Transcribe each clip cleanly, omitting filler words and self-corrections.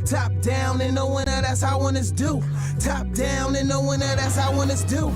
Top down and knowing that that's how winners do. Top down and knowing that that's how winners do.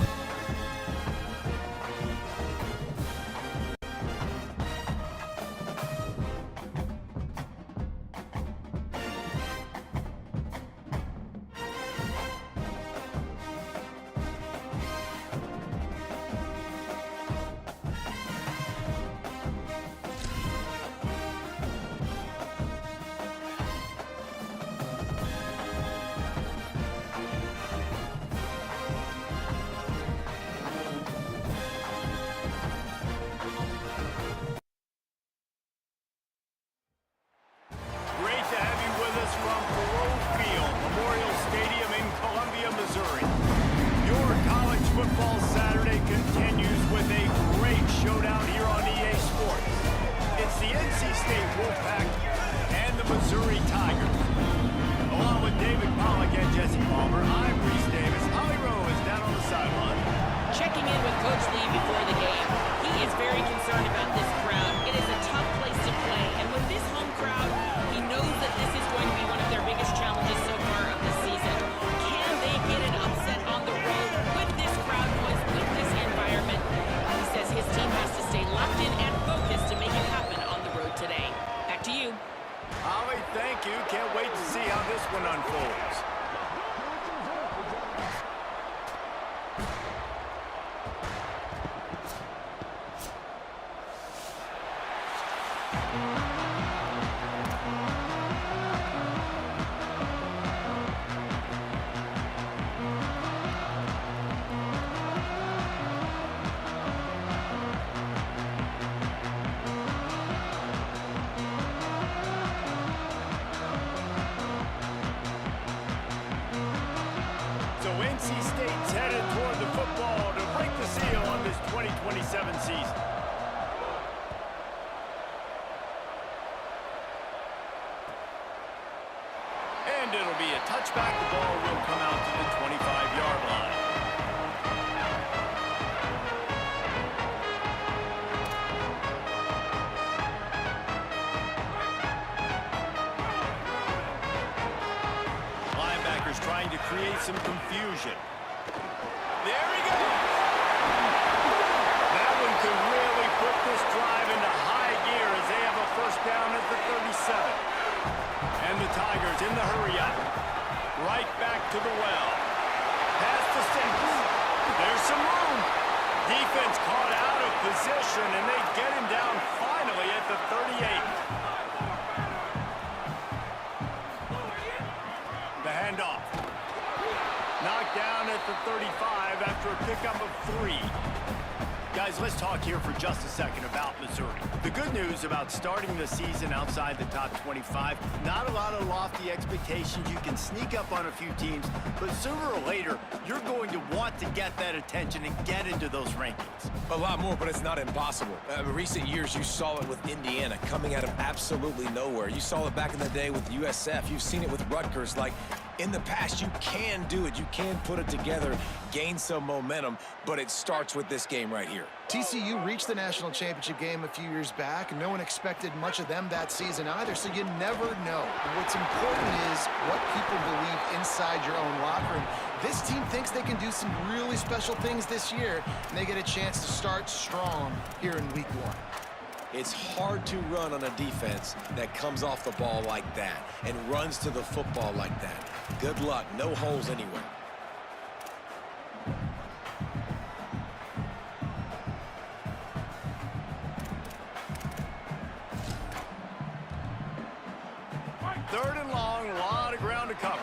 Football Saturday continues with a great showdown here on EA Sports. It's the NC State Wolfpack and the Missouri Tigers. Along with David Pollack and Jesse Palmer, I'm Reese Davis. Holly Rowe is down on the sideline. Checking in with Coach Lee before the game. He is very concerned about this crowd. It is a tough place to play, and with this home crowd, he knows that this is going to be one of their biggest challenges so far of the season. Can they get an upset on the road with this crowd noise, with this environment? He says his team has to stay locked in and focused to make it happen on the road today. Back to you. Holly, thank you. Can't wait to see how this one unfolds. So NC State's headed toward the football to break the seal on this 2027 season. And it'll be a touchback. The ball will come out to the 25-yard line. Linebackers trying to create some confusion. There he goes! That one could really put this drive into high gear as they have a first down at the 37. And the Tigers in the hurry-up. Right back to the well. Pass to Stinks. There's some room. Defense caught out of position, and they get him down finally at the 38. The handoff. Knocked down at the 35 after a pickup of 3. Guys, let's talk here for just a second about Missouri. The good news about starting the season outside the top 25, not a lot of lofty expectations. You can sneak up on a few teams, but sooner or later, you're going to want to get that attention and get into those rankings. A lot more, but it's not impossible. In recent years, you saw it with Indiana coming out of absolutely nowhere. You saw it back in the day with USF. You've seen it with Rutgers. Like, in the past, you can do it. You can put it together, gain some momentum, but it starts with this game right here. TCU reached the national championship game a few years back, and no one expected much of them that season either, so you never know. What's important is what people believe inside your own locker room. This team thinks they can do some really special things this year, and they get a chance to start strong here in week 1. It's hard to run on a defense that comes off the ball like that and runs to the football like that. Good luck. No holes anywhere. Third and long, a lot of ground to cover.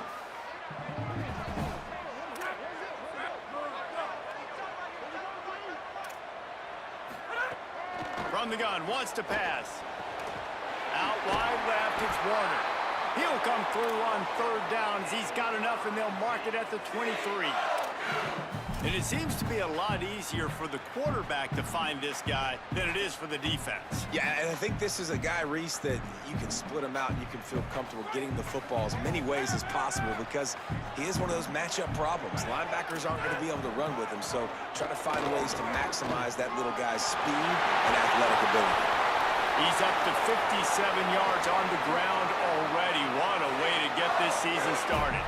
From the gun, wants to pass. Out wide left, it's Warner. He'll come through on third downs. He's got enough, and they'll mark it at the 23. And it seems to be a lot easier for the quarterback to find this guy than it is for the defense. Yeah, and I think this is a guy, Reese, that you can split him out and you can feel comfortable getting the football as many ways as possible because he is one of those matchup problems. Linebackers aren't going to be able to run with him, so try to find ways to maximize that little guy's speed and athletic ability. He's up to 57 yards on the ground already. What a way to get this season started.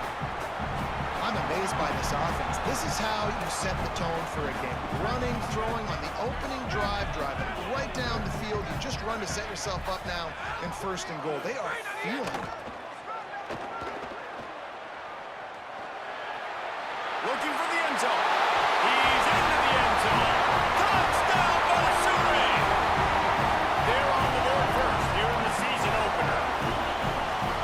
I'm amazed by this offense. This is how you set the tone for a game. Running, throwing on the opening drive, driving right down the field. You just run to set yourself up now in 1st and goal. They are feeling it. Looking for the end zone. He's into the end zone. Touchdown, Missouri! They're on the board first here in the season opener.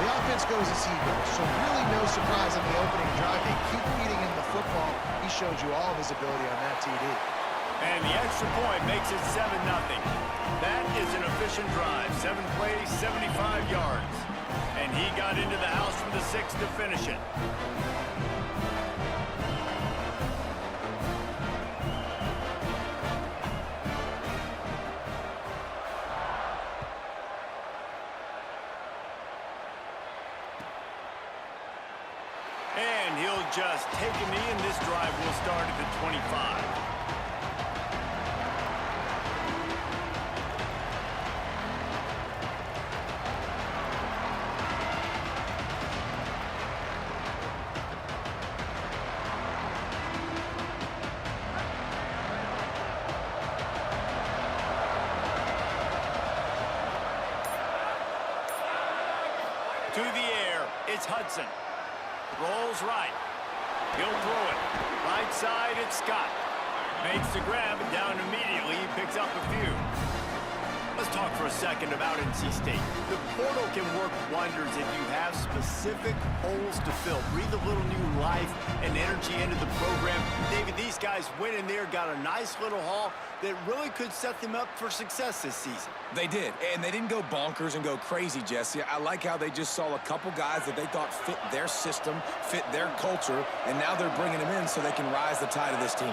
The offense goes as he goes, so really no surprise on the opening drive. They keep feeding him the football. He showed you all of his ability on that TD. And the extra point makes it 7-0. That is an efficient drive. 7 plays, 75 yards. And he got into the house from the 6 to finish it. And he'll just take a knee, and this drive will start at the 25. To the air, it's Hudson. Rolls right. He'll throw it. Right side, it's Scott. Makes the grab, and down immediately. He picks up a few. Let's talk for a second about NC State. The portal can work wonders if you have specific holes to fill. Breathe a little new life and energy into the program. David, these guys went in there, got a nice little haul that really could set them up for success this season. They did, and they didn't go bonkers and go crazy, Jesse. I like how they just saw a couple guys that they thought fit their system, fit their culture, and now they're bringing them in so they can rise the tide of this team.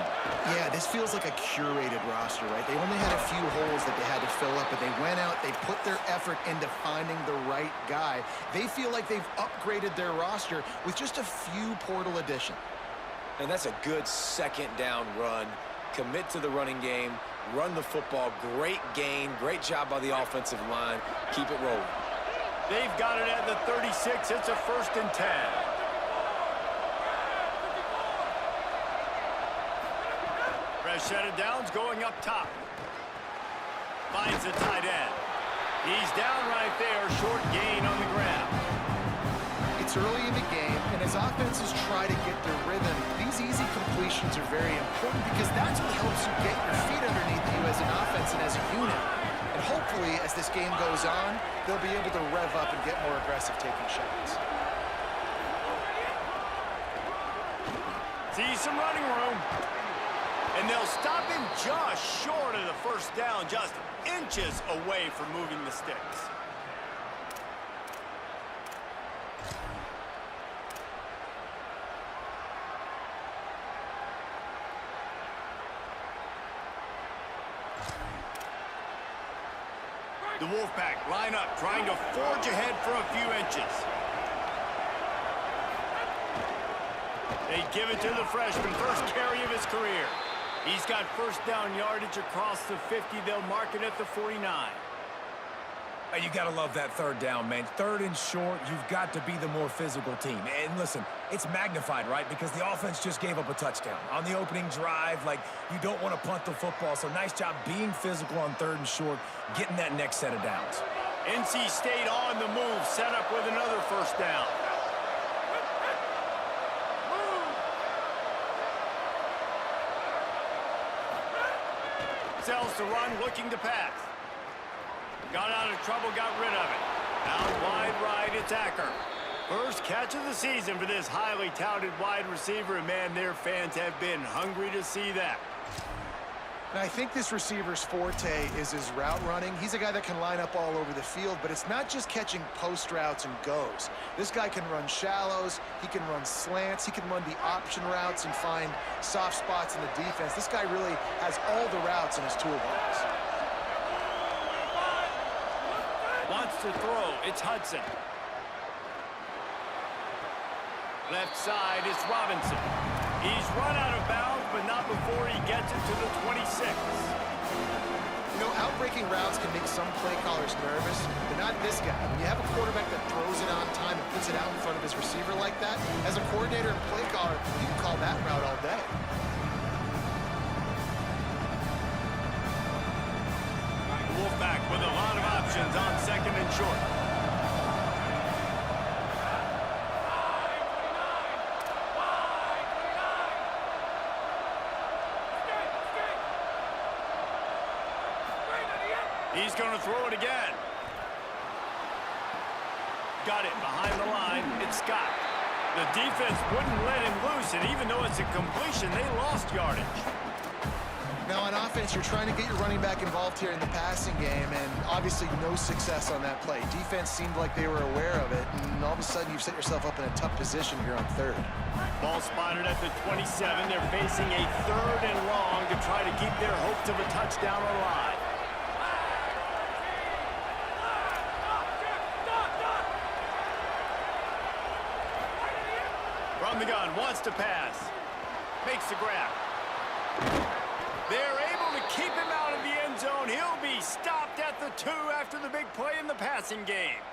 Yeah, this feels like a curated roster, right? They only had a few holes that they had to fill up, but they went out, they put their effort into finding the right guy. They feel like they've upgraded their roster with just a few portal additions. And that's a good second down run. Commit to the running game, run the football. Great gain, great job by the offensive line. Keep it rolling. They've got it at the 36. It's a 1st and 10. Fresh set of downs going up top. Finds the tight end. He's down right there. Short gain on the grab. It's early in the game, and as offenses try to get their rhythm, these easy completions are very important because that's what helps you get your feet underneath you as an offense and as a unit. And hopefully, as this game goes on, they'll be able to rev up and get more aggressive taking shots. See some running room. And they'll stop him just short of the 1st down, just inches away from moving the sticks. The Wolfpack line up, trying to forge ahead for a few inches. They give it to the freshman, first carry of his career. He's got 1st down yardage across the 50. They'll mark it at the 49. And you got to love that 3rd down, man. 3rd and short, you've got to be the more physical team. And listen, it's magnified, right? Because the offense just gave up a touchdown. On the opening drive, like, you don't want to punt the football. So nice job being physical on 3rd and short, getting that next set of downs. NC State on the move, set up with another 1st down. Sells to run, looking to pass. Got out of trouble, got rid of it. Out wide right, it's Acker. First catch of the season for this highly touted wide receiver, and man, their fans have been hungry to see that. And I think this receiver's forte is his route running. He's a guy that can line up all over the field, but it's not just catching post routes and goes. This guy can run shallows, he can run slants, he can run the option routes and find soft spots in the defense. This guy really has all the routes in his toolbox. Wants to throw, it's Hudson. Left side, it's Robinson. He's run out of bounds, but not before he gets it to the 26. You know, out Back-breaking routes can make some play callers nervous, but not this guy. When you have a quarterback that throws it on time and puts it out in front of his receiver like that, as a coordinator and play caller, you can call that route all day. Wolfpack with a lot of options on second and short. He's going to throw it again. Got it behind the line. It's Scott. The defense wouldn't let him loose, and even though it's a completion, they lost yardage. Now on offense, you're trying to get your running back involved here in the passing game, and obviously no success on that play. Defense seemed like they were aware of it, and all of a sudden you've set yourself up in a tough position here on third. Ball spotted at the 27. They're facing a 3rd and long to try to keep their hopes of a touchdown alive. From the gun, wants to pass. Makes the grab. They're able to keep him out of the end zone. He'll be stopped at the 2 after the big play in the passing game.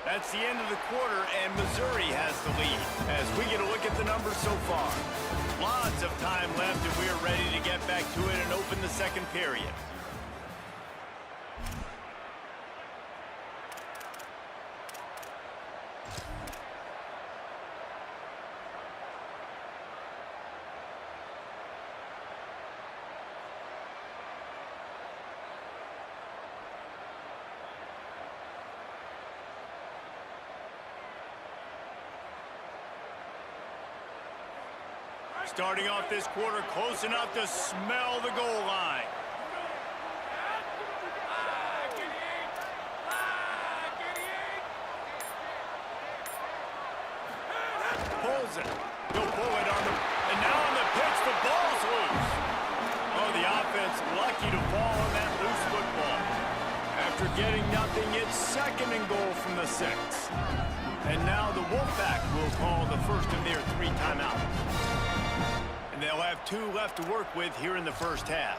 That's the end of the quarter, and Missouri has the lead. As we get a look at the numbers so far. Lots of time left, and we are ready to get back to it and open the second period. Starting off this quarter close enough to smell the goal line. Pulls it. He'll pull it on the... And now on the pitch, the ball's loose. Oh, the offense lucky to fall on that loose football. After getting nothing, it's 2nd and goal from the 6. And now the Wolfpack will call the first of their 3 timeouts. And they'll have 2 left to work with here in the first half.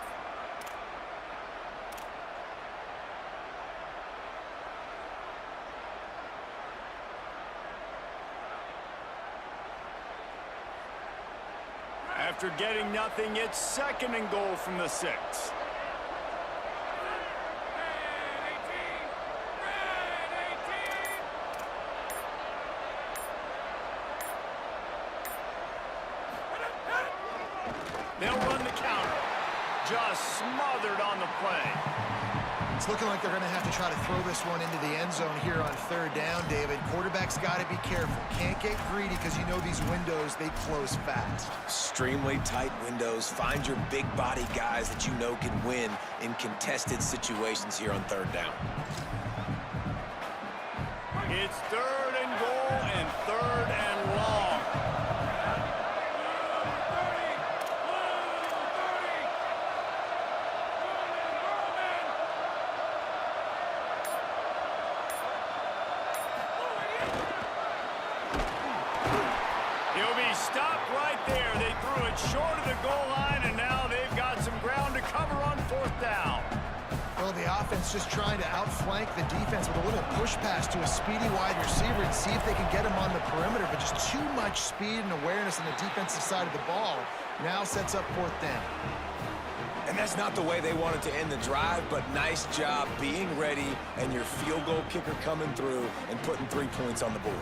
After getting nothing, it's 2nd and goal from the 6. They'll run the counter. Just smothered on the play. It's looking like they're going to have to try to throw this one into the end zone here on 3rd down, David. Quarterback's got to be careful. Can't get greedy because you know these windows, they close fast. Extremely tight windows. Find your big body guys that you know can win in contested situations here on 3rd down. It's 3rd and goal and 3rd and long. Stopped right there. They threw it short of the goal line, and now they've got some ground to cover on 4th down. Well, the offense just trying to outflank the defense with a little push pass to a speedy wide receiver and see if they can get him on the perimeter, but just too much speed and awareness on the defensive side of the ball. Now sets up 4th down. And that's not the way they wanted to end the drive, but nice job being ready and your field goal kicker coming through and putting 3 points on the board.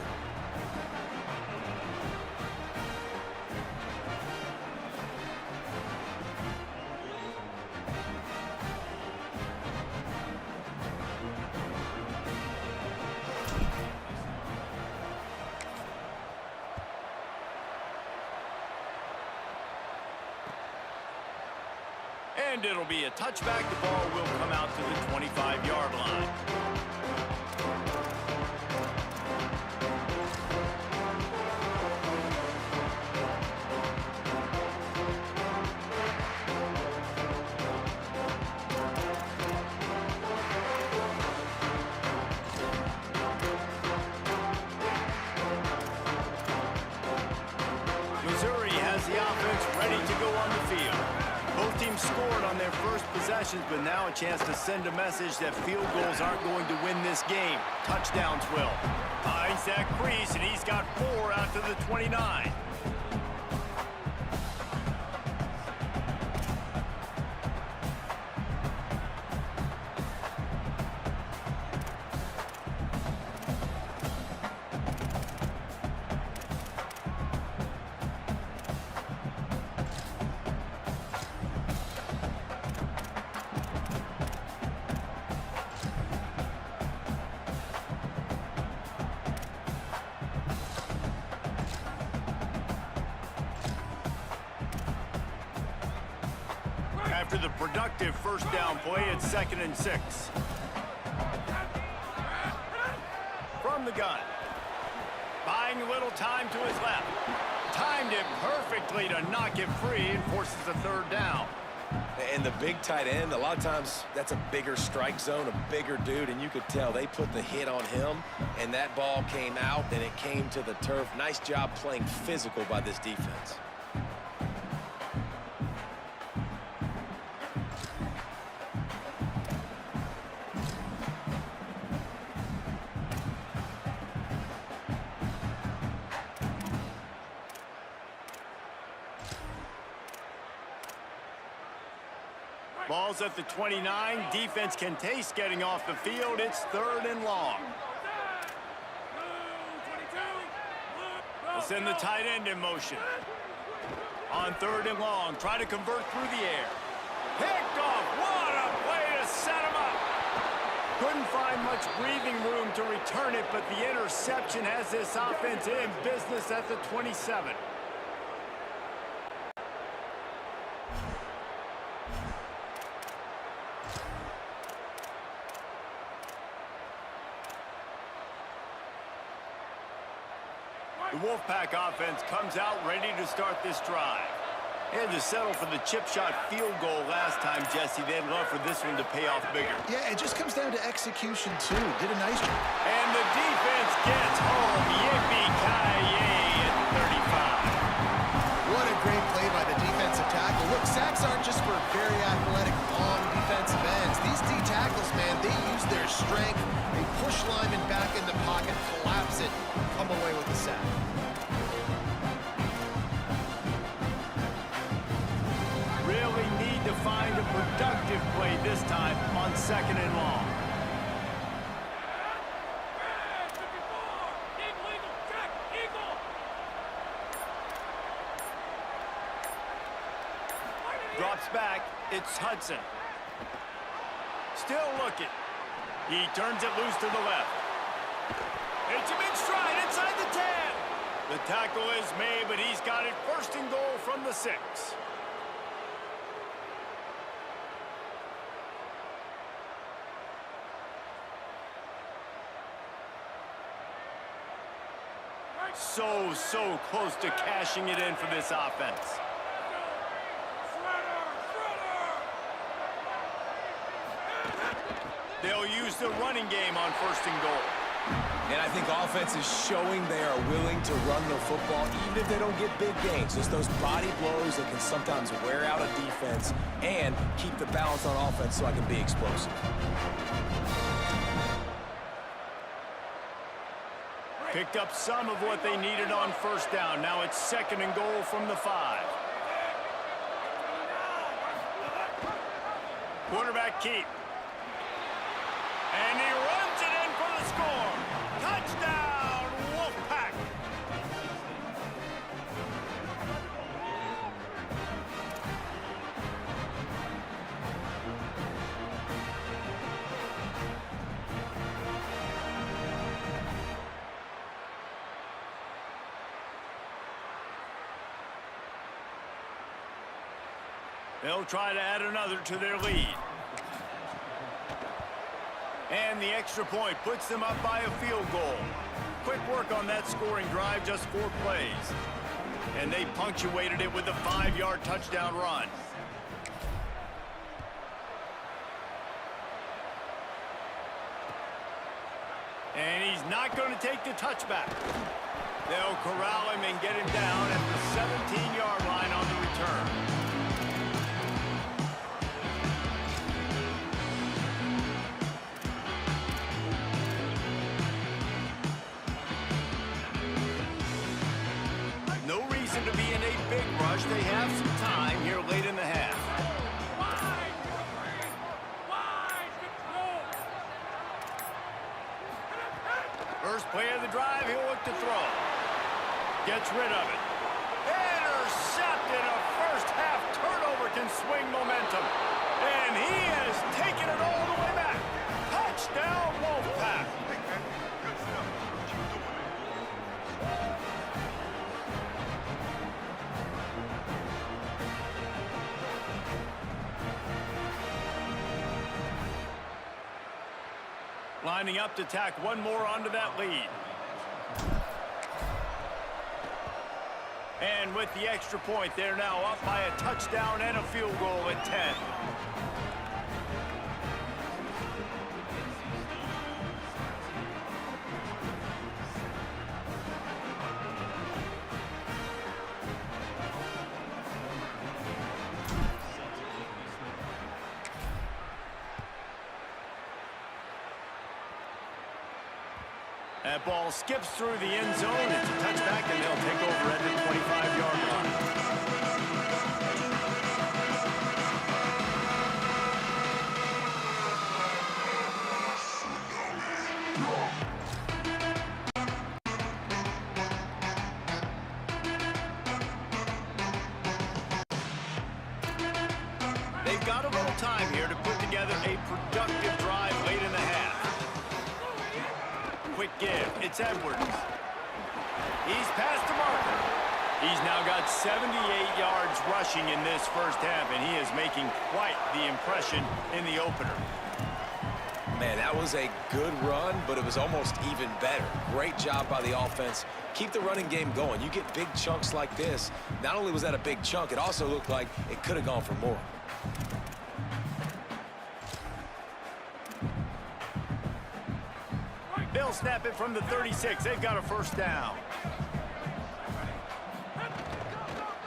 And it'll be a touchback. The ball will come out to the 25-yard line. Missouri has has the offense ready to go on the field. Both teams scored on their first possessions, but now a chance to send a message that field goals aren't going to win this game. Touchdowns will. Finds that crease, and he's got 4 out to the 29. After the productive first down play, it's 2nd and 6. From the gun. Buying a little time to his left. Timed it perfectly to knock it free and forces a 3rd down. And the big tight end, a lot of times that's a bigger strike zone, a bigger dude, and you could tell they put the hit on him, and that ball came out, and it came to the turf. Nice job playing physical by this defense. Ball's at the 29. Defense can taste getting off the field. It's 3rd and long. They'll send the tight end in motion. On 3rd and long, try to convert through the air. Picked off. What a play to set him up. Couldn't find much breathing room to return it, but the interception has this offense in business at the 27. The Wolfpack offense comes out ready to start this drive. They had to settle for the chip shot field goal last time, Jesse. They'd love for this one to pay off bigger. Yeah, it just comes down to execution, too. Did a nice job. And the defense gets home. Yippee-ki-yay at 35. What a great play by the defensive tackle. Look, sacks aren't just for very athletic, long defensive ends. These D tackles, man, they use their strength. They push linemen back in the pocket, collapse it, come away with the sack. Really need to find a productive play this time on 2nd and long. Drops back. It's Hudson. Still looking. He turns it loose to the left. It's a big stride inside the 10. The tackle is made, but he's got it 1st and goal from the 6. So close to cashing it in for this offense. They'll use the running game on 1st and goal. And I think offense is showing they are willing to run the football even if they don't get big gains. Just those body blows that can sometimes wear out a defense and keep the balance on offense so I can be explosive. Picked up some of what they needed on 1st down. Now it's 2nd and goal from the 5. Quarterback keep. And he runs it in for the score. Touchdown, Wolfpack. They'll try to add another to their lead. And the extra point puts them up by a field goal. Quick work on that scoring drive, just 4 plays. And they punctuated it with a 5-yard touchdown run. And he's not going to take the touchback. They'll corral him and get him down at the 17-yard line. to be in a big rush. They have some time here late in the half. First play of the drive, he'll look to throw. Gets rid of it. Intercepted. A first-half turnover can swing momentum. And he has taken it all the way back. Touchdown, Wolfpack. Lining up to tack one more onto that lead. And with the extra point, they're now up by a touchdown and a field goal at 10. That ball skips through the end zone. It's a touchback, and they'll take over at the 25-yard line. They've got a little time here to put together a productive drive late in the half. Quick give. It's Edwards. He's past the marker. He's now got 78 yards rushing in this first half, and he is making quite the impression in the opener. Man, that was a good run, but it was almost even better. Great job by the offense. Keep the running game going. You get big chunks like this. Not only was that a big chunk, it also looked like it could have gone for more. They'll snap it from the 36. They've got a first down.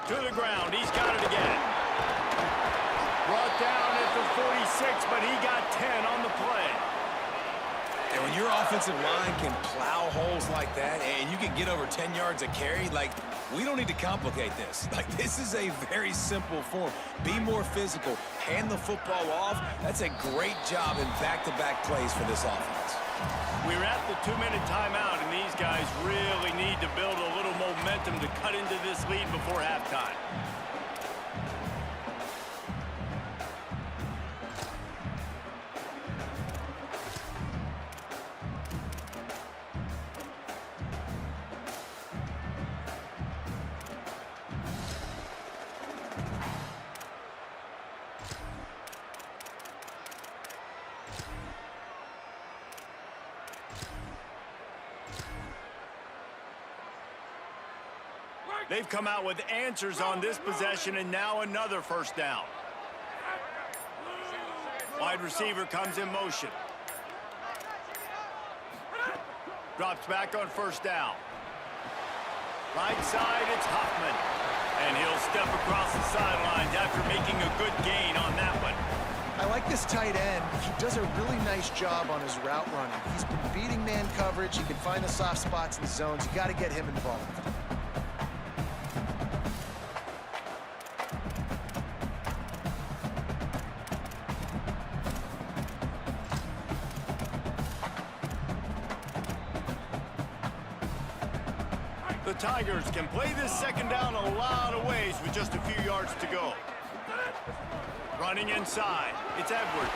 To the ground. He's got it again. Brought down at the 46, but he got 10 on the play. And when your offensive line can plow holes like that and you can get over 10 yards a carry, like, we don't need to complicate this. Like, this is a very simple form. Be more physical. Hand the football off. That's a great job in back-to-back plays for this offense. We're at the 2-minute timeout, and these guys really need to build a little momentum to cut into this lead before halftime. They've come out with answers on this possession, and now another first down. Wide receiver comes in motion. Drops back on first down. Right side, it's Huffman. And he'll step across the sidelines after making a good gain on that one. I like this tight end. He does a really nice job on his route running. He's been beating man coverage. He can find the soft spots in the zones. You got to get him involved. The Tigers can play this second down a lot of ways with just a few yards to go. Running inside, it's Edwards.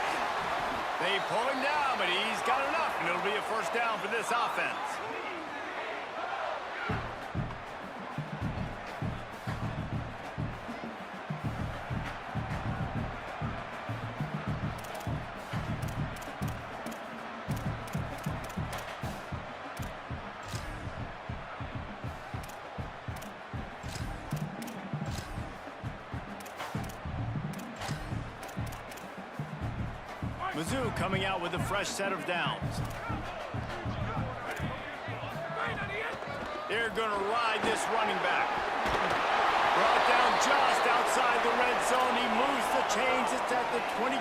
They pull him down, but he's got enough, and it'll be a first down for this offense. Mizzou coming out with a fresh set of downs. They're going to ride this running back. Brought down just outside the red zone. He moves the chains. It's at the 22.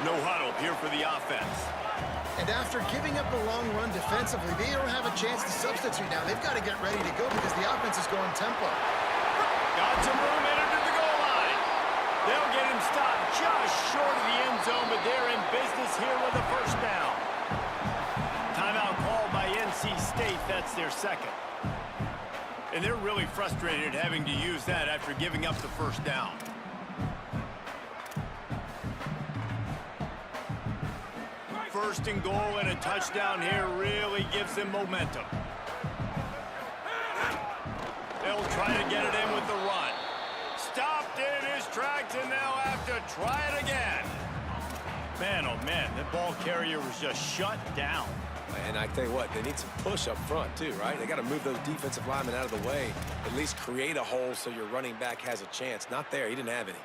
No huddle here for the offense. And after giving up a long run defensively, they don't have a chance to substitute now. They've got to get ready to go because the offense is going tempo. Got some room in under the goal line. They'll get him stopped just short of the end zone, but they're in business here with a first down. Timeout called by NC State. That's their second. And they're really frustrated having to use that after giving up the first down. First and goal and a touchdown here really gives them momentum. They'll try to get it in with the run. Stopped in his tracks and now have to try it again. Man, oh man, that ball carrier was just shut down. And I tell you what, they need some push up front too, right? They got to move those defensive linemen out of the way, at least create a hole so your running back has a chance. Not there, he didn't have any.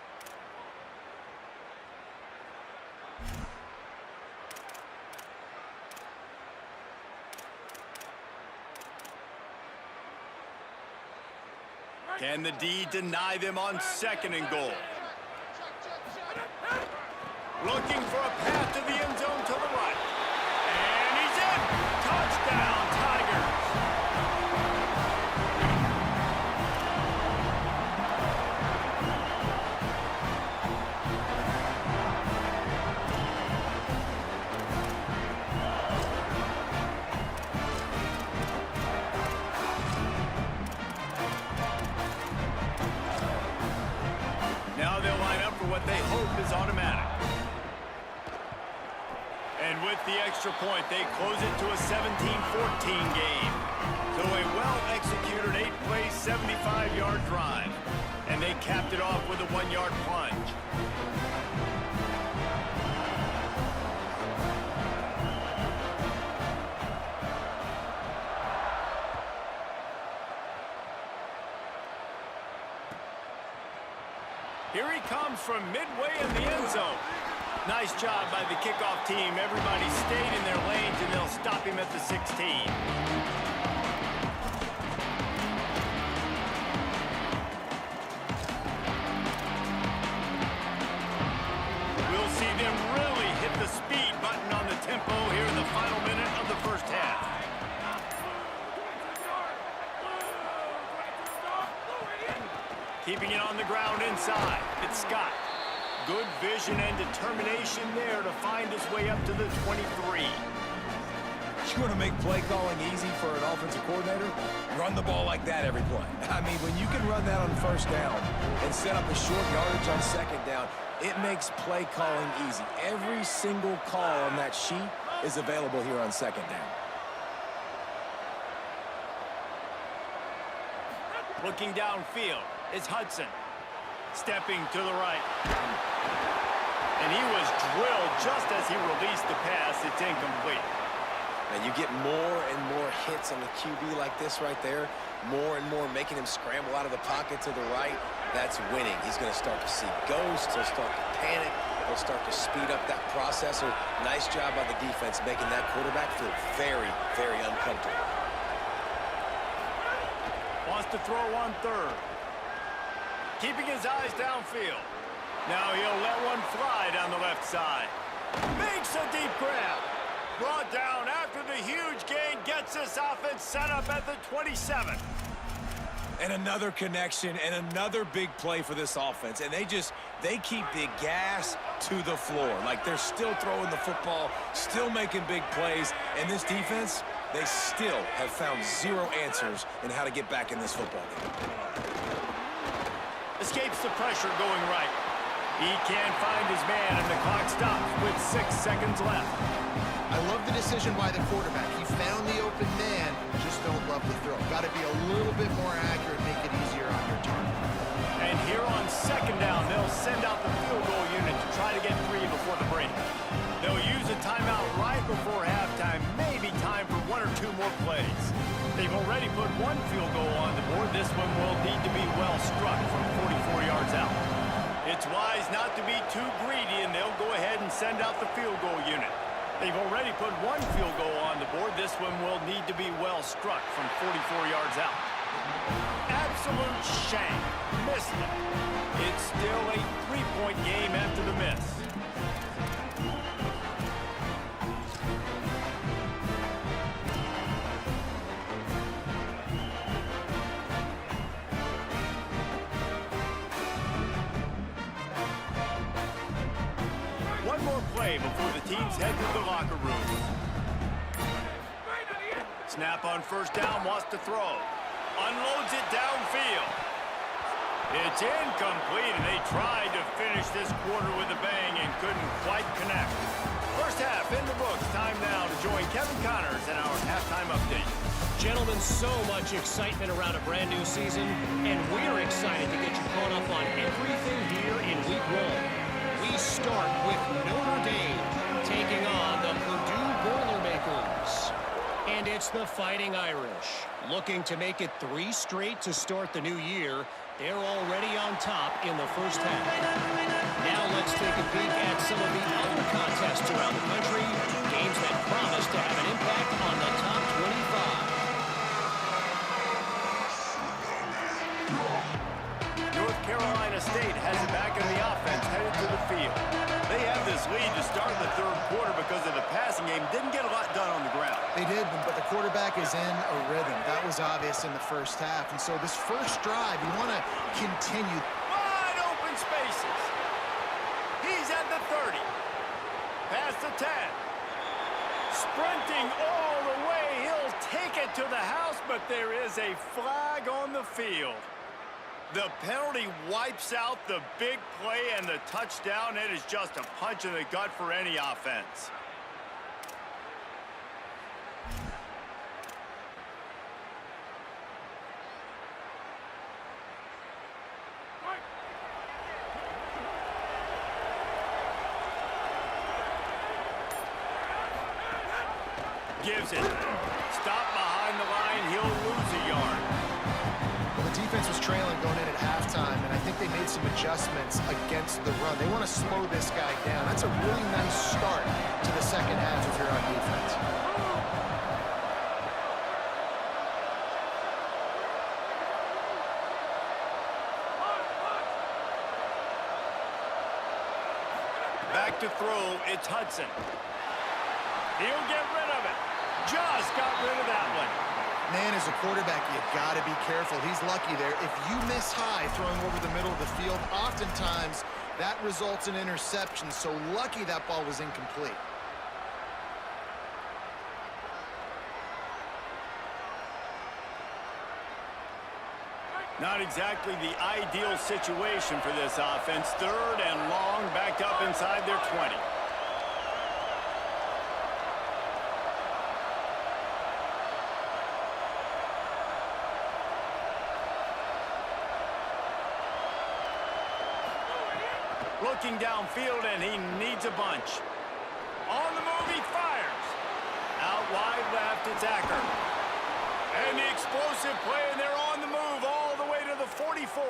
Can the D deny them on second and goal? Looking for a path to the end zone to the right. And he's in! Touchdown, Tigers! Now they'll line up for what they hope is automatic. And with the extra point, they close it to a 17-14 game. So a well-executed 8-play, 75-yard drive. And they capped it off with a 1-yard plunge. Here he comes from midway in the end zone. Nice job by the kickoff team. Everybody stayed in their lanes, and they'll stop him at the 16. We'll see them really hit the speed button on the tempo here in the final minute of the first half. Keeping it on the ground inside. It's Scott. Good vision and determination there to find his way up to the 23. You want to make play calling easy for an offensive coordinator? Run the ball like that every play. I mean, when you can run that on first down and set up a short yardage on second down, it makes play calling easy. Every single call on that sheet is available here on second down. Looking downfield is Hudson. Stepping to the right. And he was drilled just as he released the pass. It's incomplete. And you get more and more hits on the QB like this right there, more and more making him scramble out of the pocket to the right. That's winning. He's going to start to see ghosts. He'll start to panic. He'll start to speed up that processor. Nice job by the defense making that quarterback feel very, very uncomfortable. Wants to throw on third. Keeping his eyes downfield. Now he'll let one fly down the left side. Makes a deep grab. Brought down after the huge gain. Gets this offense set up at the 27. And another connection and another big play for this offense. And they keep the gas to the floor. Like they're still throwing the football, still making big plays. And this defense, they still have found zero answers in how to get back in this football game. Escapes the pressure going right. He can't find his man, and the clock stops with 6 seconds left. I love the decision by the quarterback. He found the open man, just don't love the throw. Got to be a little bit more accurate, make it easier on your target. And here on second down, they'll send out the field goal unit to try to get 3 before the break. They'll use a timeout right before halftime, maybe time for 1 or 2 more plays. They've already put 1 field goal on the board. This one will need to be well struck from 44 yards out. It's wise not to be too greedy, and they'll go ahead and send out the field goal unit. They've already put 1 field goal on the board. This one will need to be well struck from 44 yards out. Absolute shank. Missed it. It's still a 3-point game after the miss. play before the teams head to the locker room. Snap on first down, wants to throw. Unloads it downfield. It's incomplete, and they tried to finish this quarter with a bang and couldn't quite connect. First half in the books. Time now to join Kevin Connors in our halftime update. Gentlemen, so much excitement around a brand new season, and we're excited to get you caught up on everything here in Week 1. We start with Notre Dame taking on the Purdue Boilermakers. And it's the Fighting Irish, looking to make it 3 straight to start the new year. They're already on top in the first half. Now let's take a peek at some of the other contests around the country, games that promise to have an impact on the top 25. North Carolina State has it back in the offense, headed to the field. They have this lead to start the third quarter because of the passing game. Didn't get a lot done on the ground. They did, but the quarterback is in a rhythm. That was obvious in the first half. And so this first drive, you want to continue. Wide open spaces. He's at the 30. Past the 10. Sprinting all the way. He'll take it to the house, but there is a flag on the field. The penalty wipes out the big play and the touchdown. It is just a punch in the gut for any offense. Gives it. Stop behind the line. He'll lose a yard. Well, the defense was trailing going in at halftime, and I think they made some adjustments against the run. They want to slow this guy down. That's a really nice start to the second half if you're on defense. Back to throw. It's Hudson. He'll get rid of it. Just got rid of that one. Man, as a quarterback, you got to be careful. He's lucky there. If you miss high throwing over the middle of the field, oftentimes that results in interception. So lucky that ball was incomplete. Not exactly the ideal situation for this offense. Third and long, backed up inside their 20. Looking downfield, and he needs a bunch. On the move, he fires. Out wide left, it's Acker. And the explosive play, and they're on the move all the way to the 44.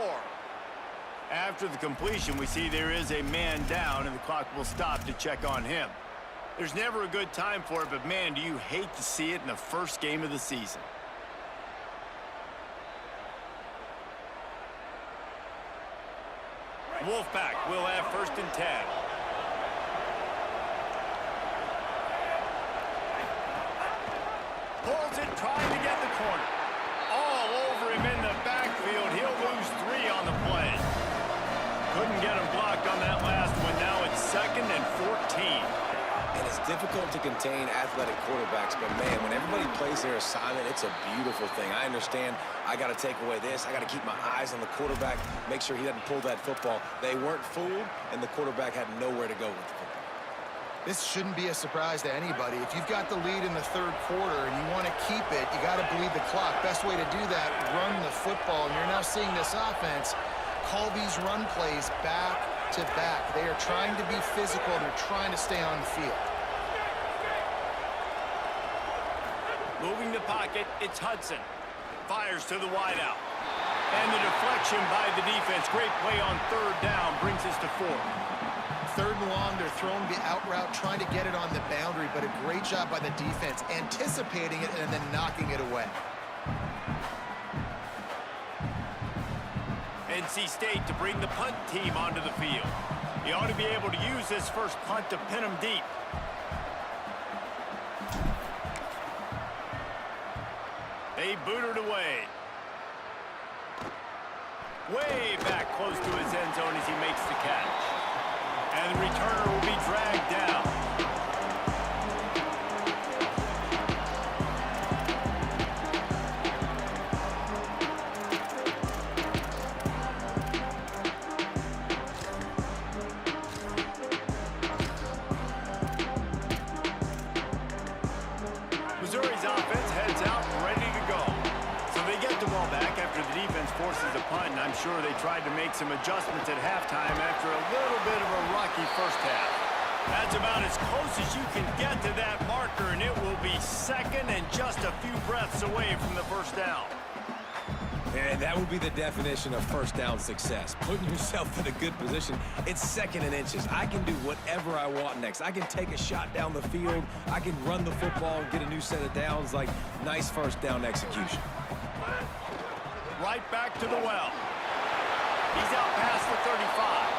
After the completion, we see there is a man down, and the clock will stop to check on him. There's never a good time for it, but man, do you hate to see it in the first game of the season. Wolfpack will have first and 10. Pulls it, trying to get the corner. All over him in the backfield. He'll lose 3 on the play. Couldn't get him blocked on that last one. Now it's 2nd and 14. And it's difficult to contain athletic quarterbacks, but man, when everybody plays their assignment, it's a beautiful thing. I understand I got to take away this. I got to keep my eyes on the quarterback, make sure he doesn't pull that football. They weren't fooled, and the quarterback had nowhere to go with the football. This shouldn't be a surprise to anybody. If you've got the lead in the third quarter and you want to keep it, you got to bleed the clock. Best way to do that, run the football. And you're now seeing this offense call these run plays back to back. They are trying to be physical, and they're trying to stay on the field. Moving the pocket, it's Hudson. Fires to the wideout. And the deflection by the defense. Great play on third down brings us to 4. Third and long, they're throwing the out route, trying to get it on the boundary, but a great job by the defense, anticipating it and then knocking it away. NC State to bring the punt team onto the field. You ought to be able to use this first punt to pin them deep. They boot it away. Way back close to his end zone as he makes the catch. And the returner will be dragged down. Missouri's offense heads out ready to go. So they get the ball back after the defense forces a punt, and I'm sure they tried to make some adjustments at halftime after a little bit of a rocky first half. That's about as close as you can get to that marker, and it will be second and just a few breaths away from the first down. And that would be the definition of first down success. Putting yourself in a good position. It's second and inches. I can do whatever I want next. I can take a shot down the field. I can run the football and get a new set of downs. Like, nice first down execution. Right back to the well. He's out past the 35.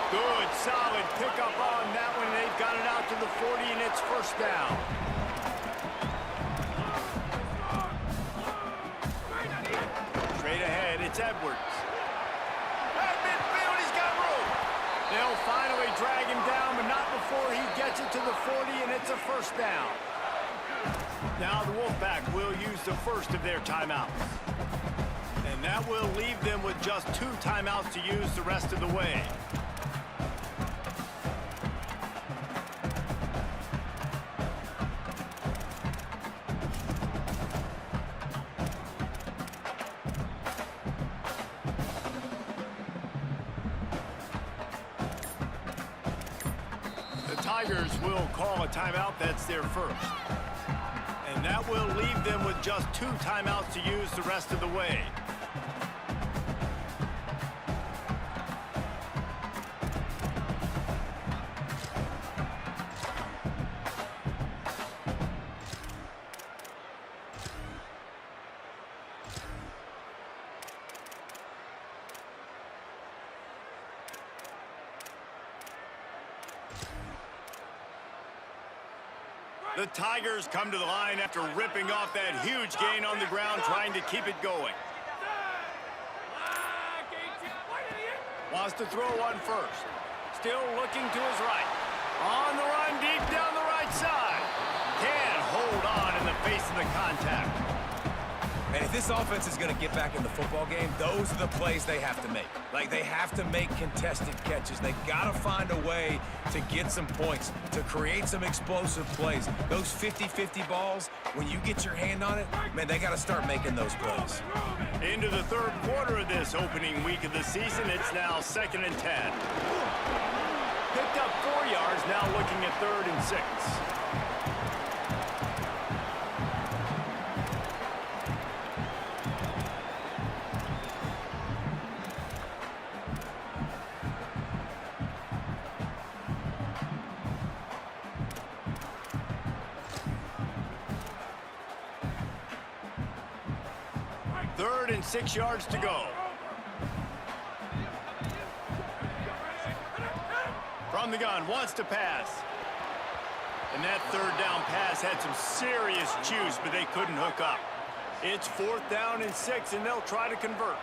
Good, solid pickup on that one. They've got it out to the 40, and it's first down. Straight ahead, it's Edwards. At midfield, he's got room. They'll finally drag him down, but not before he gets it to the 40, and it's a first down. Now the Wolfpack will use the first of their timeouts. And that will leave them with just 2 timeouts to use the rest of the way. The Tigers will call a timeout. That's their first. And that will leave them with just 2 timeouts to use the rest of the way. The Tigers come to the line after ripping off that huge gain on the ground, trying to keep it going. Wants to throw one first. Still looking to his right. On the run, deep down the right side. Can't hold on in the face of the contact. And if this offense is going to get back in the football game, those are the plays they have to make. Like, they have to make contested catches. They got to find a way to get some points, to create some explosive plays. Those 50-50 balls, when you get your hand on it, man, they got to start making those plays. Into the third quarter of this opening week of the season, it's now 2nd and 10. Picked up 4 yards, now looking at 3rd and 6. Third and 6 yards to go. From the gun, wants to pass. And that 3rd down pass had some serious juice, but they couldn't hook up. It's 4th down and 6, and they'll try to convert.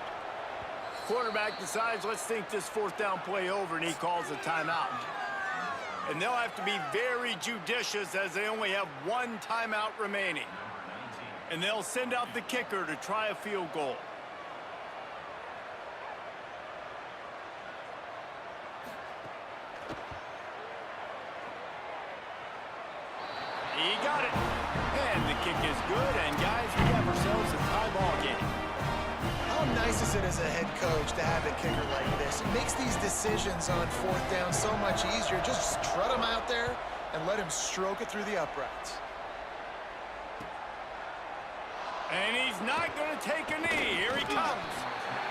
Quarterback decides, let's think this 4th down play over, and he calls a timeout. And they'll have to be very judicious as they only have 1 timeout remaining. And they'll send out the kicker to try a field goal. He got it. And the kick is good. And guys, we have ourselves a tie ball game. How nice is it as a head coach to have a kicker like this? It makes these decisions on 4th down so much easier. Just strut him out there and let him stroke it through the uprights. And he's not going to take a knee. Here he comes.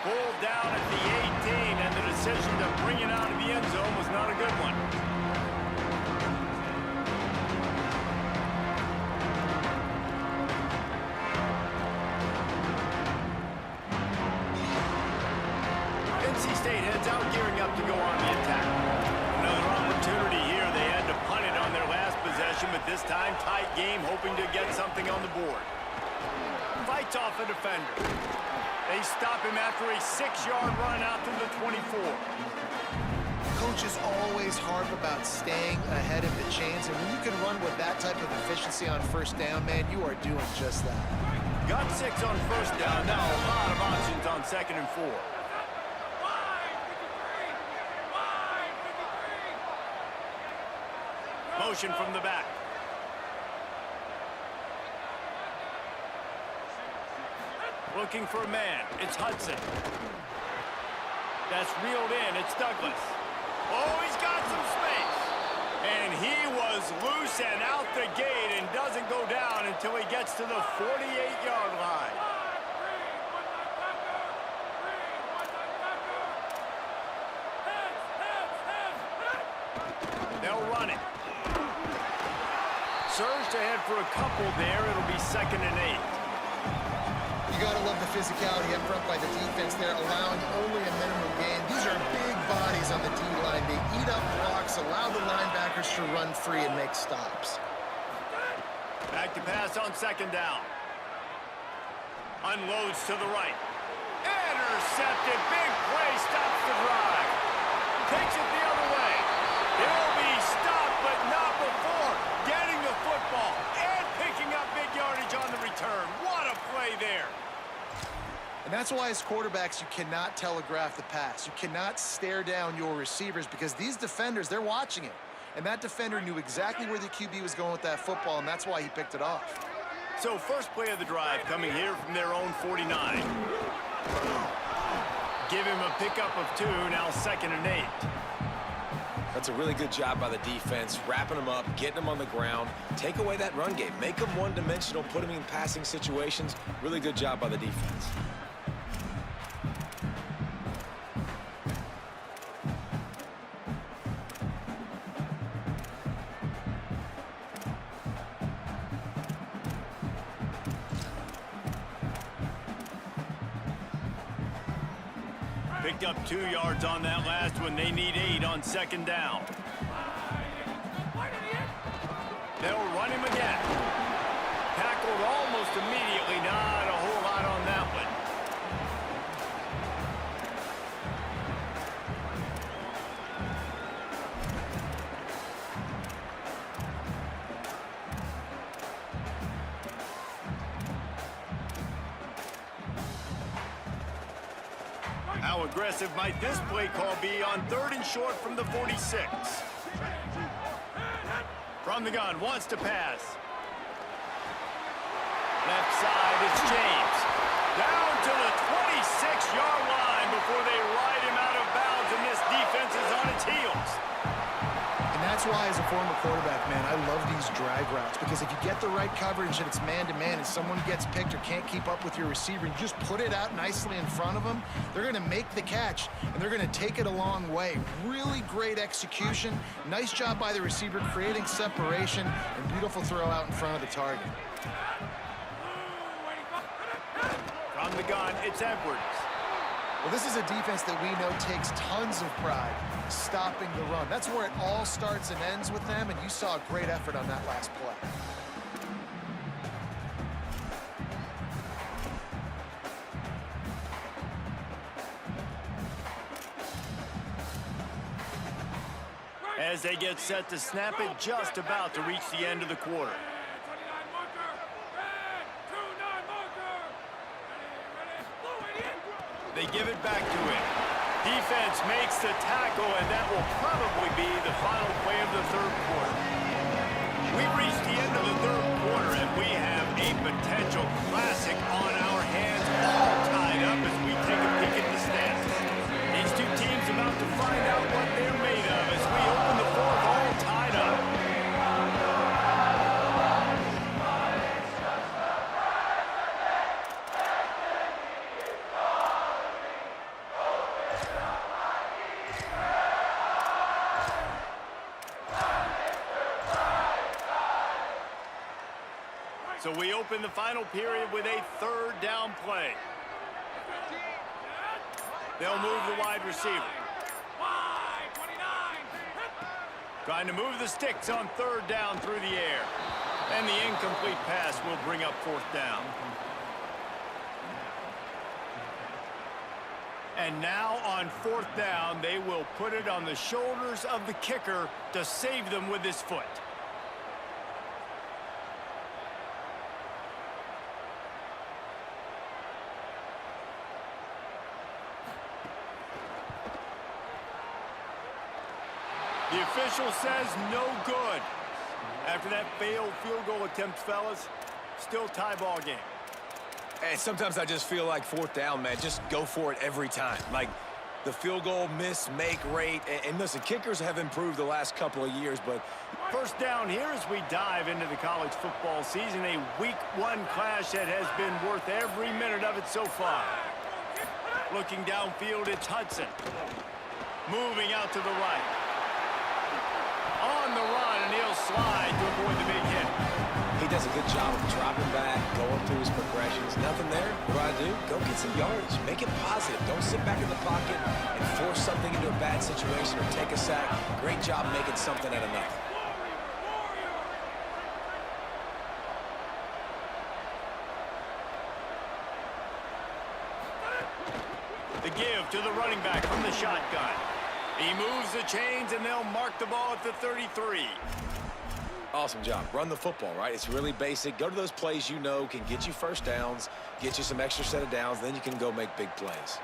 Pulled down at the 18, and the decision to bring it out of the end zone was not a good one. NC State heads out, gearing up to go on the attack. Another opportunity here. They had to punt it on their last possession, but this time tight game, hoping to get something on the board. Fights off a defender. They stop him after a 6-yard run out to the 24. coaches always harp about staying ahead of the chains, and when you can run with that type of efficiency on first down, man, you are doing just that. Got 6 on first down. Now a lot of options on 2nd and 4. Motion from the back. Looking for a man. It's Hudson. That's reeled in. It's Douglas. Oh, he's got some space. And he was loose and out the gate and doesn't go down until he gets to the 48-yard line. They'll run it. Surged ahead for a couple there. It'll be 2nd and 8. You got to love the physicality up front by the defense there, allowing only a minimum gain. These are big bodies on the D-line. They eat up blocks, allow the linebackers to run free and make stops. Back to pass on 2nd down. Unloads to the right. Intercepted. Big play. Stops the drive. Takes it the other way. He'll be stopped, but not before getting the football and picking up big yardage on the return. What a play there. And that's why as quarterbacks, you cannot telegraph the pass. You cannot stare down your receivers because these defenders, they're watching it. And that defender knew exactly where the QB was going with that football, and that's why he picked it off. So first play of the drive coming here from their own 49. Give him a pickup of 2, now 2nd and 8. That's a really good job by the defense, wrapping them up, getting them on the ground. Take away that run game. Make them one-dimensional, put them in passing situations. Really good job by the defense. Picked up 2 yards on that last one. They need 8 on 2nd down. They'll run him again. Tackled almost immediately. Not a whole lot on that one. How aggressive might this play call be on 3rd and short from the 46? From the gun, wants to pass. Left side, it's James. Down to the 26-yard line before they ride him out of bounds, and this defense is on its heels. And that's why, as a former quarterback, man, I love these drag routes because if you get the right coverage and it's man-to-man and someone gets picked or can't keep up with your receiver, you just put it out nicely in front of them, they're going to make the catch, and they're going to take it a long way. Really great execution. Nice job by the receiver creating separation and beautiful throw out in front of the target. From the gun, it's Edwards. Well, this is a defense that we know takes tons of pride stopping the run. That's where it all starts and ends with them, and you saw a great effort on that last play. As they get set to snap it, just about to reach the end of the quarter. They give it back to him. Defense makes the tackle, and that will probably be the final play of the 3rd quarter. We've reached the end of the 3rd quarter, and we have a potential classic on our hands, all tied up as we take a peek at the stats. These two teams about to find out what they're made of as we open the 4th, all tied up. So we open the final period with a 3rd down play. They'll move the wide receiver. Trying to move the sticks on 3rd down through the air. And the incomplete pass will bring up 4th down. And now on 4th down, they will put it on the shoulders of the kicker to save them with his foot. The official says no good. After that failed field goal attempt, fellas, still tie ball game. And sometimes I just feel like 4th down, man, just go for it every time. Like the field goal miss, make rate. And listen, kickers have improved the last couple of years, but 1st down here as we dive into the college football season. A week 1 clash that has been worth every minute of it so far. Looking downfield, it's Hudson. Moving out to the right. On the run, and he'll slide to avoid the big hit. he does a good job of dropping back, going through his progressions. Nothing there. What do? Go get some yards. Make it positive. Don't sit back in the pocket and force something into a bad situation or take a sack. Great job making something out of nothing. The give to the running back from the shotgun. He moves the chains, and they'll mark the ball at the 33. Awesome job. Run the football, right? It's really basic. Go to those plays you know can get you first downs, get you some extra set of downs, then you can go make big plays.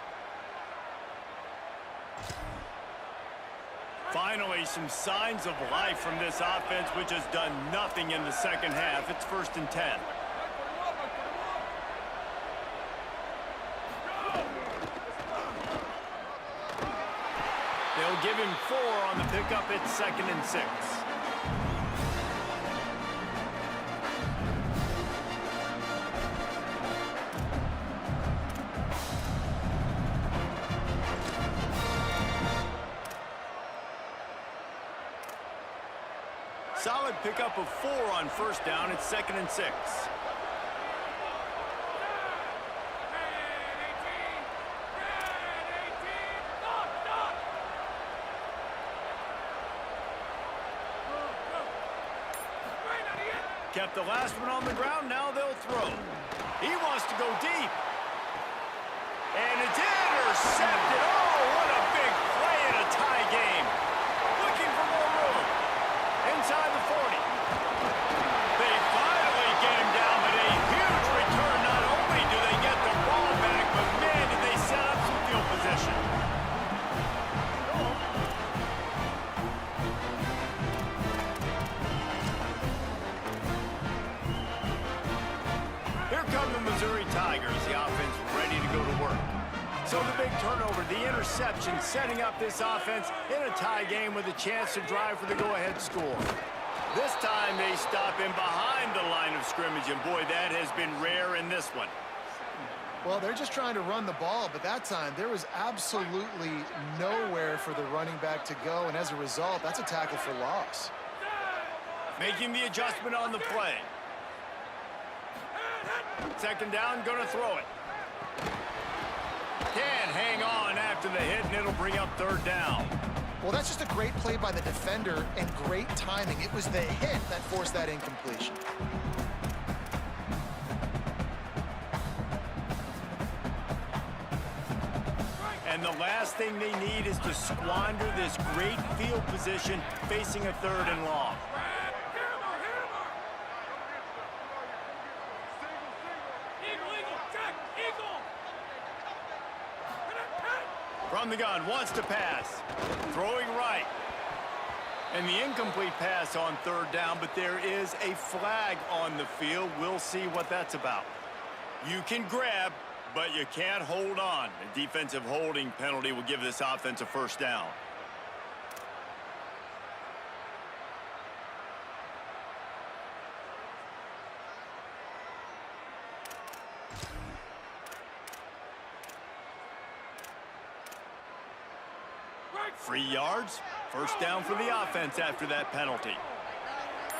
Finally, some signs of life from this offense, which has done nothing in the second half. It's 1st and 10. They'll give him 4 on the pickup. It's 2nd and 6. Solid pickup of 4 on 1st down. It's 2nd and 6. Kept the last one on the ground. Now they'll throw. He wants to go deep. And it's intercepted. Oh, what a big play in a tie game. Looking for more room. Inside the 40. They finally get him down, but a huge return. Not only do they get the ball back, but man, did they set up some field position. Here come the Missouri Tigers. The offense ready to go to work. So the big turnover, the interception, setting up this offense in a tie game with a chance to drive for the go-ahead score. This time they stop him behind the line of scrimmage, and boy, that has been rare in this one. Well, they're just trying to run the ball, but that time there was absolutely nowhere for the running back to go, and as a result, that's a tackle for loss. Making the adjustment on the play. 2nd down, gonna throw it. Can hang on after the hit, and it'll bring up 3rd down. Well, that's just a great play by the defender and great timing. It was the hit that forced that incompletion. And the last thing they need is to squander this great field position facing a 3rd and long. From the gun, wants to pass. Throwing right. And the incomplete pass on 3rd down, but there is a flag on the field. We'll see what that's about. You can grab, but you can't hold on. A defensive holding penalty will give this offense a 1st down. Free yards. 1st down for the offense after that penalty.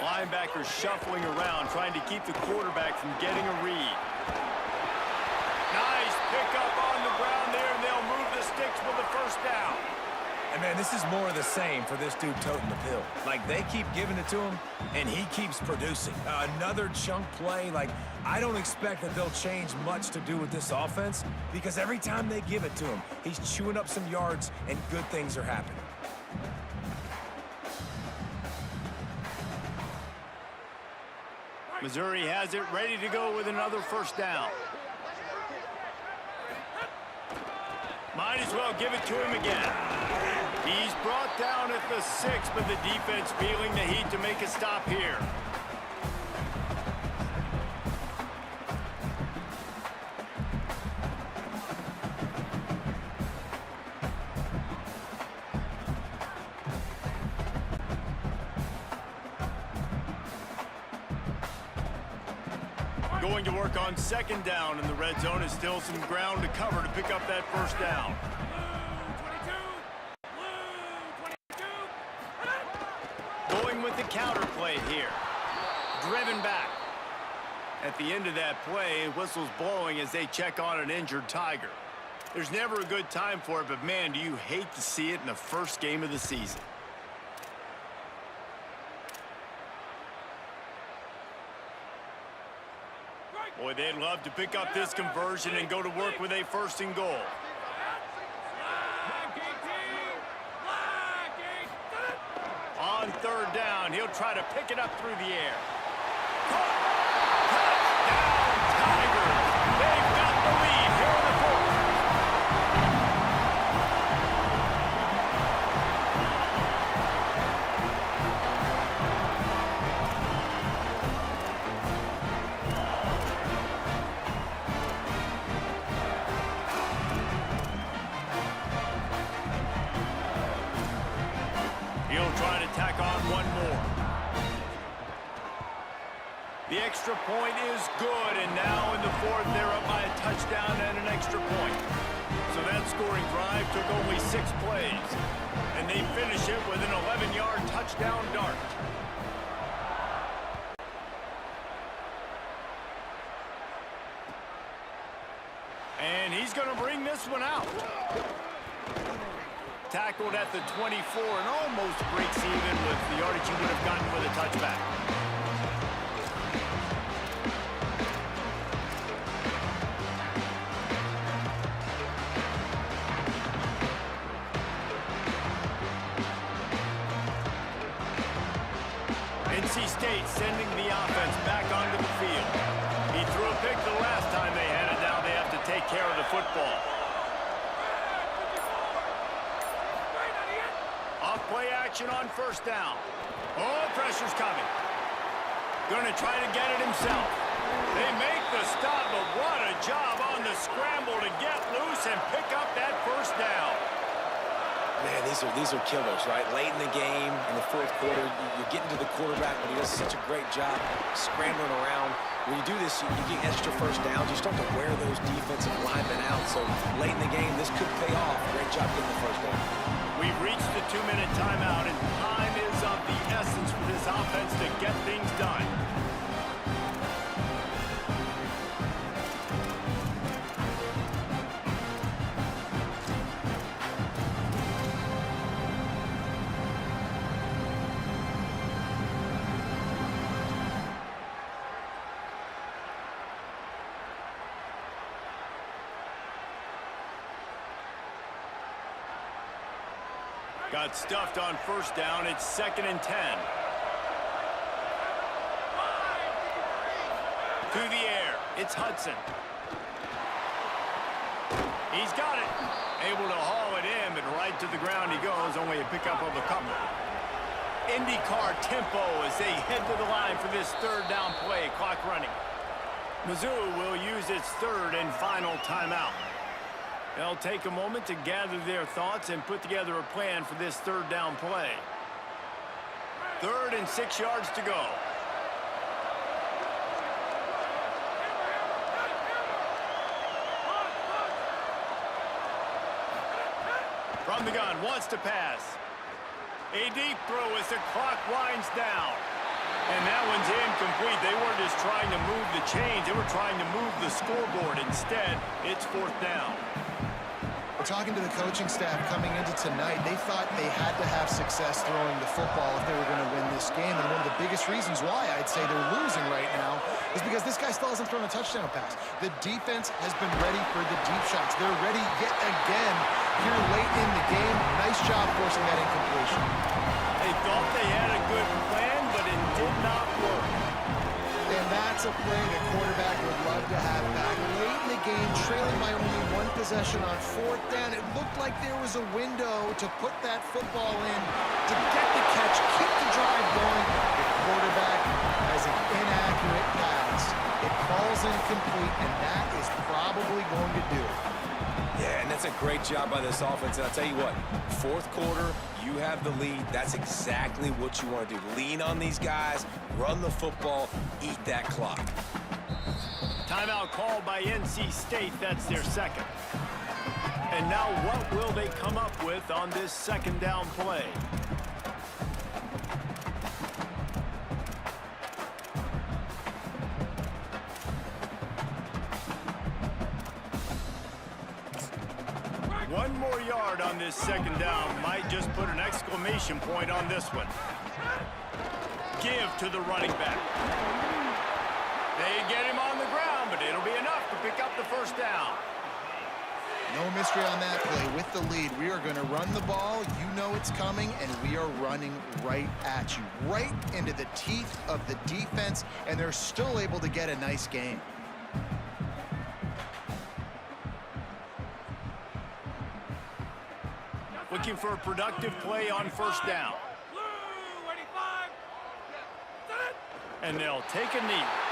Linebackers shuffling around, trying to keep the quarterback from getting a read. Nice pickup on the ground there, and they'll move the sticks with the 1st down. And, man, this is more of the same for this dude toting the pill. Like, they keep giving it to him, and he keeps producing. Another chunk play. Like, I don't expect that they'll change much to do with this offense because every time they give it to him, he's chewing up some yards, and good things are happening. Missouri has it ready to go with another first down. Might as well give it to him again. He's brought down at the 6, but the defense feeling the heat to make a stop here. Going to work on second down, and the red zone is still some ground to cover to pick up that first down. Going with the counter play here. Driven back. At the end of that play, whistle's blowing as they check on an injured Tiger. There's never a good time for it, but man, do you hate to see it in the first game of the season. Boy, they'd love to pick up this conversion and go to work with a first and goal. On third down, he'll try to pick it up through the air. Touchdown, Tigers! They've got the lead here in the fourth. He'll try to tack on one more. The extra point is good, and now in the fourth, they're up by a touchdown and an extra point. So that scoring drive took only 6 plays, and they finish it with an 11-yard touchdown dart. And he's going to bring this one out. Tackled at the 24 and almost breaks even with the yardage he would have gotten with a touchback. NC State sending the offense back onto the field. He threw a pick the last time they had it. Now they have to take care of the football. Play action on first down. Oh, pressure's coming. Going to try to get it himself. They make the stop, but what a job on the scramble to get loose and pick up that first down. Man, these are killers, right? Late in the game, in the fourth quarter, you're getting to the quarterback, but he does such a great job scrambling around. When you do this, you get extra first downs. You start to wear those defensive linemen out. So late in the game, this could pay off. Great job getting the first down. We've reached the 2-minute timeout, and time is of the essence for this offense to get things done. Got stuffed on first down. It's 2nd and 10. To the air. It's Hudson. He's got it. Able to haul it in, but right to the ground he goes. Only a pickup of a couple. IndyCar tempo as they head to the line for this third down play. Clock running. Mizzou will use its third and final timeout. They'll take a moment to gather their thoughts and put together a plan for this third down play. 3rd and 6 yards to go. From the gun, wants to pass. A deep throw as the clock winds down. And that one's incomplete. They weren't just trying to move the chains. They were trying to move the scoreboard. Instead, it's 4th down. We're talking to the coaching staff coming into tonight. They thought they had to have success throwing the football if they were going to win this game. And one of the biggest reasons why I'd say they're losing right now is because this guy still hasn't thrown a touchdown pass. The defense has been ready for the deep shots. They're ready yet again here late in the game. Nice job forcing that incompletion. They thought they had a good plan, but it did not work. And that's a play the quarterback would love to have back. Late in the game, trailing by only one possession on 4th down, it looked like there was a window to put that football in, to get the catch, keep the drive going. The quarterback has an inaccurate pass. It falls incomplete, and that is probably going to do it. Yeah, and that's a great job by this offense. And I'll tell you what, 4th quarter, you have the lead. That's exactly what you want to do. Lean on these guys, run the football, eat that clock. Timeout called by NC State. That's their second. And now what will they come up with on this 2nd down play? One more yard on this 2nd down might just put an exclamation point on this one. Give to the running back. They get him on the ground, but it'll be enough to pick up the 1st down. No mystery on that play. With the lead, we are going to run the ball. You know it's coming, and we are running right at you, right into the teeth of the defense, and they're still able to get a nice gain. Looking for a productive play on 1st down. And they'll take a knee.